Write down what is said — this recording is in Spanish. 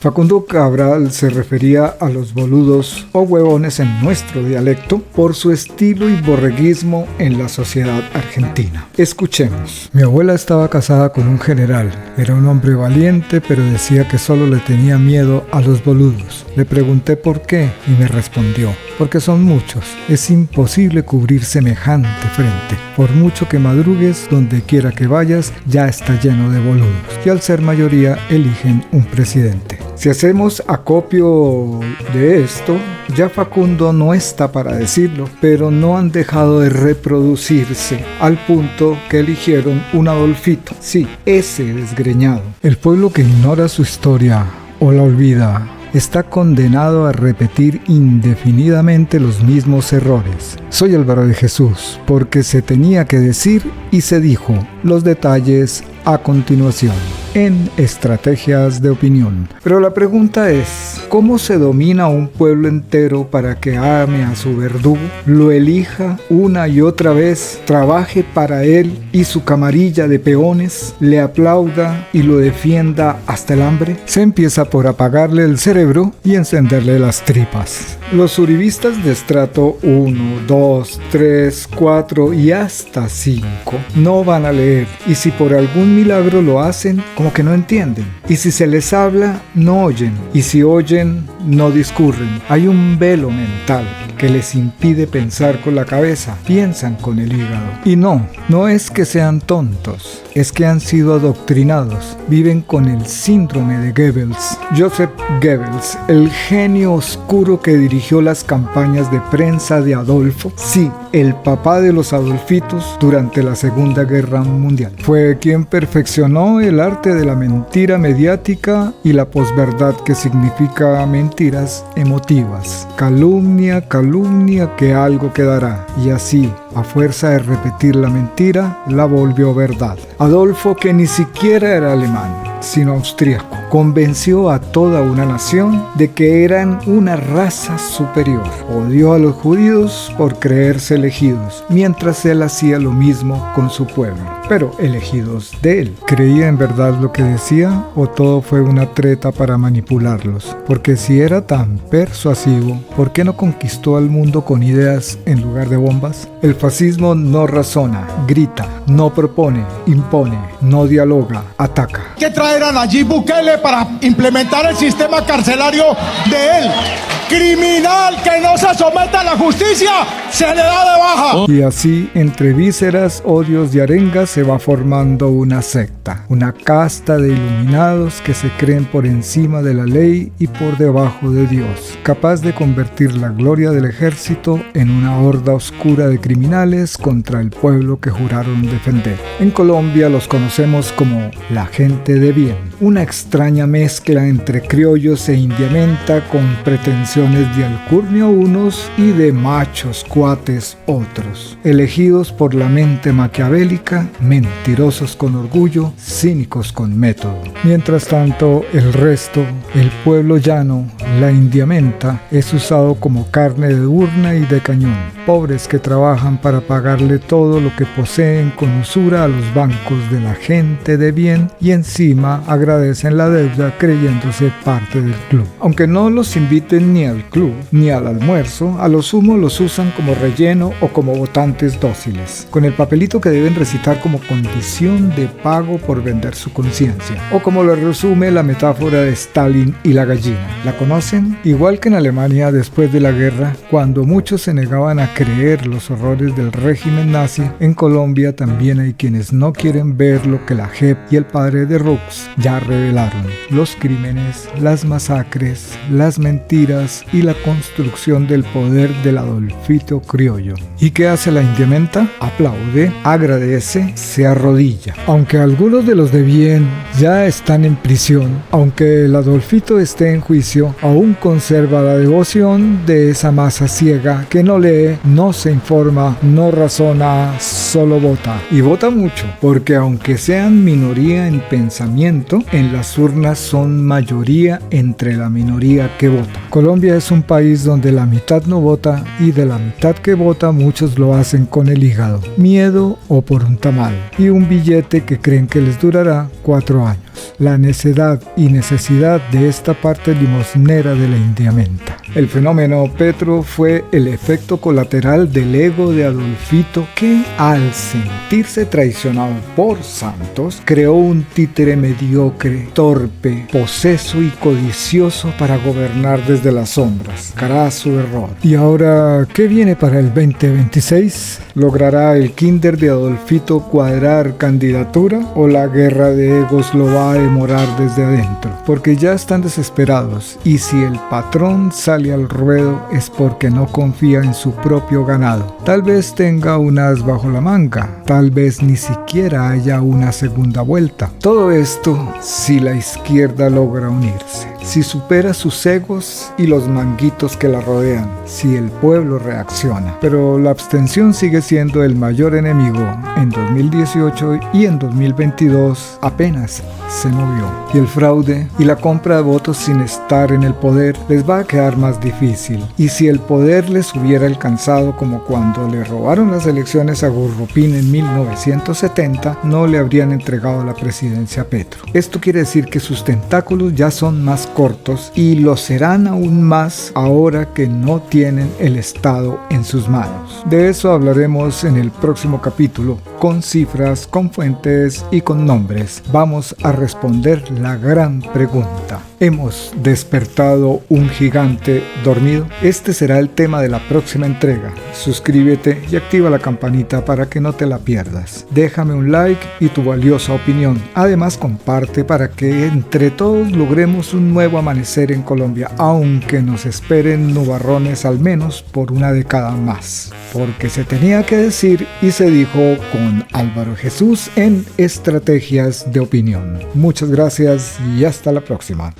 Facundo Cabral se refería a los boludos o huevones en nuestro dialecto por su estilo y borreguismo en la sociedad argentina. Escuchemos. Mi abuela estaba casada con un general. Era un hombre valiente, pero decía que solo le tenía miedo a los boludos. Le pregunté por qué y me respondió: porque son muchos. Es imposible cubrir semejante frente. Por mucho que madrugues, donde quiera que vayas, ya está lleno de boludos. Y al ser mayoría, eligen un presidente. Si hacemos acopio de esto, ya Facundo no está para decirlo, pero no han dejado de reproducirse al punto que eligieron un Adolfito. Sí, ese desgreñado. El pueblo que ignora su historia o la olvida está condenado a repetir indefinidamente los mismos errores. Soy Álvaro de Jesús, porque se tenía que decir y se dijo. Los detalles a continuación en Estrategias de Opinión. Pero la pregunta es: ¿cómo se domina un pueblo entero para que ame a su verdugo, lo elija una y otra vez, trabaje para él y su camarilla de peones, le aplauda y lo defienda hasta el hambre? Se empieza por apagarle el cerebro y encenderle las tripas. Los uribistas de estrato 1, 2, 3, 4 y hasta 5 no van a leer, y si por algún milagro lo hacen, como que no entienden, y si se les habla, no oyen, y si oyen, no discurren. Hay un velo mental que les impide pensar con la cabeza, piensan con el hígado. Y no es que sean tontos, es que han sido adoctrinados, viven con el síndrome de Goebbels. Joseph Goebbels, el genio oscuro que dirigió las campañas de prensa de Adolfo, sí, el papá de los Adolfitos durante la Segunda Guerra Mundial. Fue quien perfeccionó el arte de la mentira mediática y la posverdad, que significa mentiras emotivas. Calumnia que algo quedará, y así, a fuerza de repetir la mentira, la volvió verdad. Adolfo, que ni siquiera era alemán, sino austríaco, convenció a toda una nación de que eran una raza superior. Odió a los judíos por creerse elegidos, mientras él hacía lo mismo con su pueblo, pero elegidos de él. ¿Creía en verdad lo que decía o todo fue una treta para manipularlos? Porque si era tan persuasivo, ¿por qué no conquistó al mundo con ideas en lugar de bombas? El fascismo no razona, grita, no propone, impone, no dialoga, ataca. Que traerán allí Bukele para implementar el sistema carcelario de él. Criminal que no se someta a la justicia, se le da de baja. Y así, entre vísceras, odios y arengas, se va formando una secta, una casta de iluminados que se creen por encima de la ley y por debajo de Dios, capaz de convertir la gloria del ejército en una horda oscura de criminales contra el pueblo que juraron defender. En Colombia los conocemos como la gente de bien, una extraña mezcla entre criollos e indiamenta con pretensiones de alcurnia unos y de machos cuates otros, elegidos por la mente maquiavélica, mentirosos con orgullo, cínicos con método. Mientras tanto, el resto, el pueblo llano, la indiamenta, es usado como carne de urna y de cañón. Pobres que trabajan para pagarle todo lo que poseen con usura a los bancos de la gente de bien y encima agradecen la deuda creyéndose parte del club. Aunque no los inviten ni al club ni al almuerzo, a lo sumo los usan como relleno o como votantes dóciles, con el papelito que deben recitar como condición de pago por vender su conciencia, o como lo resume la metáfora de Stalin y la gallina. ¿La conocen? Igual que en Alemania después de la guerra, cuando muchos se negaban a creer los horrores del régimen nazi, en Colombia también hay quienes no quieren ver lo que la JEP y el padre de Rux ya revelaron: los crímenes, las masacres, las mentiras y la construcción del poder del Adolfito criollo. ¿Y qué hace la indiamenta? Aplaude, agradece, se arrodilla. Aunque algunos de los de bien ya están en prisión, aunque el Adolfito esté en juicio, aún conserva la devoción de esa masa ciega que no lee, no se informa, no razona, solo vota. Y vota mucho, porque aunque sean minoría en pensamiento, en las urnas son mayoría entre la minoría que vota. Colombia es un país donde la mitad no vota y de la mitad que vota muchos lo hacen con el hígado, miedo o por un tamal y un billete que creen que les durará 4 años. La necedad y necesidad de esta parte limosnera de la indiamenta. El fenómeno Petro fue el efecto colateral del ego de Adolfito que, al sentirse traicionado por Santos, creó un títere mediocre, torpe, poseso y codicioso para gobernar desde las sombras. Carazo error. ¿Y ahora qué viene para el 2026? ¿Logrará el kinder de Adolfito cuadrar candidatura o la guerra de egos lo va a demorar desde adentro? Porque ya están desesperados y si el patrón sale al ruedo es porque no confía en su propio ganado. Tal vez tenga un as bajo la manga, tal vez ni siquiera haya una segunda vuelta. Todo esto si la izquierda logra unirse, si supera sus egos y los manguitos que la rodean, si el pueblo reacciona. Pero la abstención sigue siendo el mayor enemigo. En 2018 y en 2022 apenas se movió. Y el fraude y la compra de votos sin estar en el poder les va a quedar más difícil. Y si el poder les hubiera alcanzado como cuando le robaron las elecciones a Gurrupín en 1970, no le habrían entregado la presidencia a Petro. Esto quiere decir que sus tentáculos ya son más cortos y lo serán aún más ahora que no tienen el Estado en sus manos. De eso hablaremos en el próximo capítulo, con cifras, con fuentes y con nombres. Vamos a responder la gran pregunta: ¿hemos despertado un gigante dormido? Este será el tema de la próxima entrega. Suscríbete y activa la campanita para que no te la pierdas. Déjame un like y tu valiosa opinión. Además, comparte para que entre todos logremos un nuevo amanecer en Colombia, aunque nos esperen nubarrones al menos por una década más. Porque se tenía que decir y se dijo con Álvaro Jesús en Estrategias de Opinión. Muchas gracias y hasta la próxima.